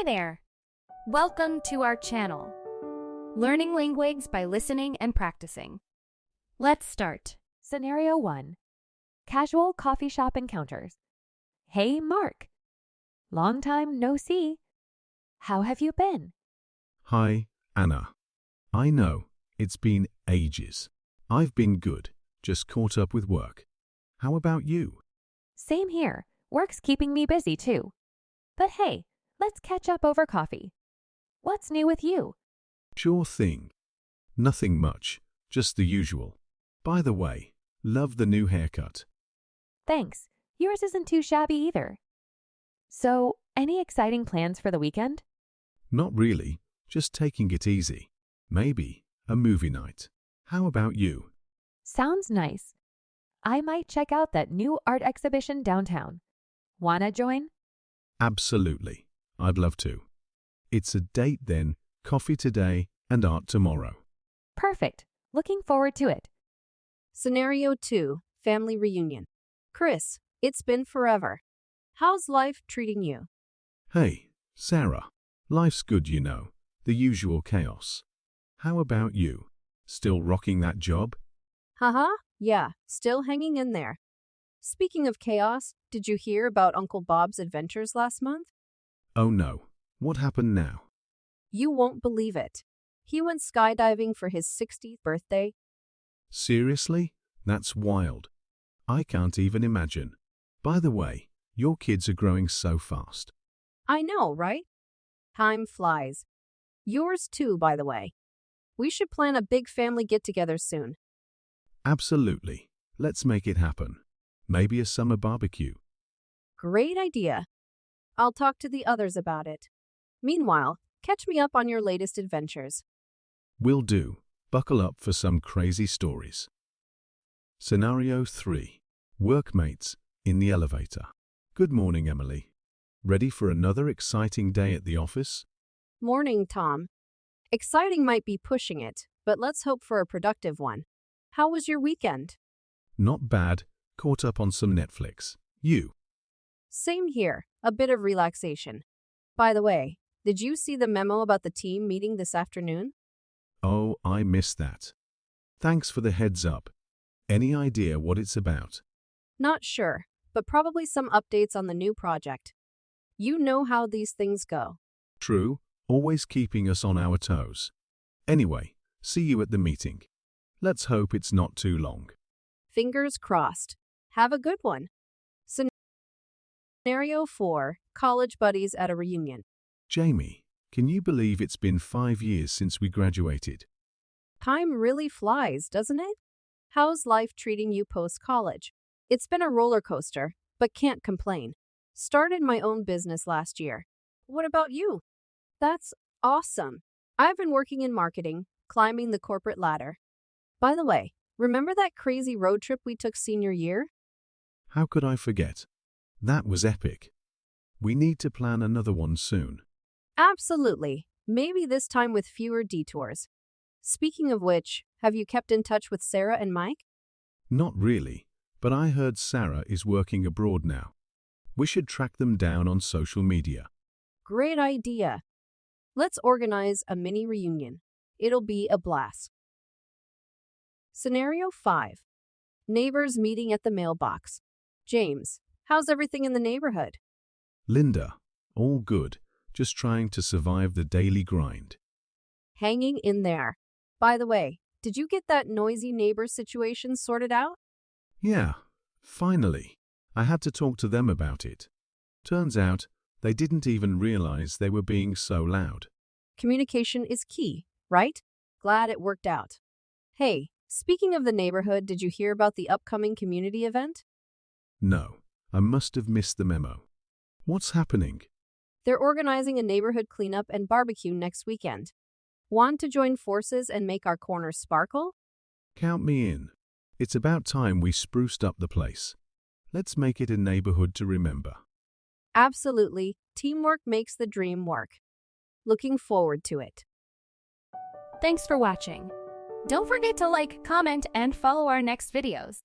Hi there! Welcome to our channel, Learning Languages by Listening and Practicing. Let's start. Scenario 1. Casual coffee shop encounters. Hey, Mark. Long time no see. How have you been? Hi, Anna. I know, it's been ages. I've been good, just caught up with work. How about you? Same here. Work's keeping me busy too. But hey, let's catch up over coffee. What's new with you? Sure thing. Nothing much, just the usual. By the way, love the new haircut. Thanks. Yours isn't too shabby either. So, any exciting plans for the weekend? Not really, just taking it easy. Maybe a movie night. How about you? Sounds nice. I might check out that new art exhibition downtown. Wanna join? Absolutely. I'd love to. It's a date then, coffee today and art tomorrow. Perfect. Looking forward to it. Scenario 2. Family reunion. Chris, it's been forever. How's life treating you? Hey, Sarah. Life's good, you know. The usual chaos. How about you? Still rocking that job? Haha, yeah, still hanging in there. Speaking of chaos, did you hear about Uncle Bob's adventures last month? Oh no. What happened now? You won't believe it. He went skydiving for his 60th birthday. Seriously? That's wild. I can't even imagine. By the way, your kids are growing so fast. I know, right? Time flies. Yours too, by the way. We should plan a big family get-together soon. Absolutely. Let's make it happen. Maybe a summer barbecue. Great idea. I'll talk to the others about it. Meanwhile, catch me up on your latest adventures. Will do. Buckle up for some crazy stories. Scenario 3. Workmates in the elevator. Good morning, Emily. Ready for another exciting day at the office? Morning, Tom. Exciting might be pushing it, but let's hope for a productive one. How was your weekend? Not bad. Caught up on some Netflix. You? Same here, a bit of relaxation. By the way, did you see the memo about the team meeting this afternoon? Oh, I missed that. Thanks for the heads up. Any idea what it's about? Not sure, but probably some updates on the new project. You know how these things go. True, always keeping us on our toes. Anyway, see you at the meeting. Let's hope it's not too long. Fingers crossed. Have a good one. Scenario 4. College buddies at a reunion. Jamie, can you believe it's been 5 years since we graduated? Time really flies, doesn't it? How's life treating you post-college? It's been a roller coaster, but can't complain. Started my own business last year. What about you? That's awesome. I've been working in marketing, climbing the corporate ladder. By the way, remember that crazy road trip we took senior year? How could I forget? That was epic. We need to plan another one soon. Absolutely. Maybe this time with fewer detours. Speaking of which, have you kept in touch with Sarah and Mike? Not really, but I heard Sarah is working abroad now. We should track them down on social media. Great idea. Let's organize a mini reunion. It'll be a blast. Scenario 5. Neighbors meeting at the mailbox. James, how's everything in the neighborhood? Linda, all good, just trying to survive the daily grind. Hanging in there. By the way, did you get that noisy neighbor situation sorted out? Yeah, finally. I had to talk to them about it. Turns out, they didn't even realize they were being so loud. Communication is key, right? Glad it worked out. Hey, speaking of the neighborhood, did you hear about the upcoming community event? No, I must have missed the memo. What's happening? They're organizing a neighborhood cleanup and barbecue next weekend. Want to join forces and make our corner sparkle? Count me in. It's about time we spruced up the place. Let's make it a neighborhood to remember. Absolutely. Teamwork makes the dream work. Looking forward to it. Thanks for watching. Don't forget to like, comment, and follow our next videos.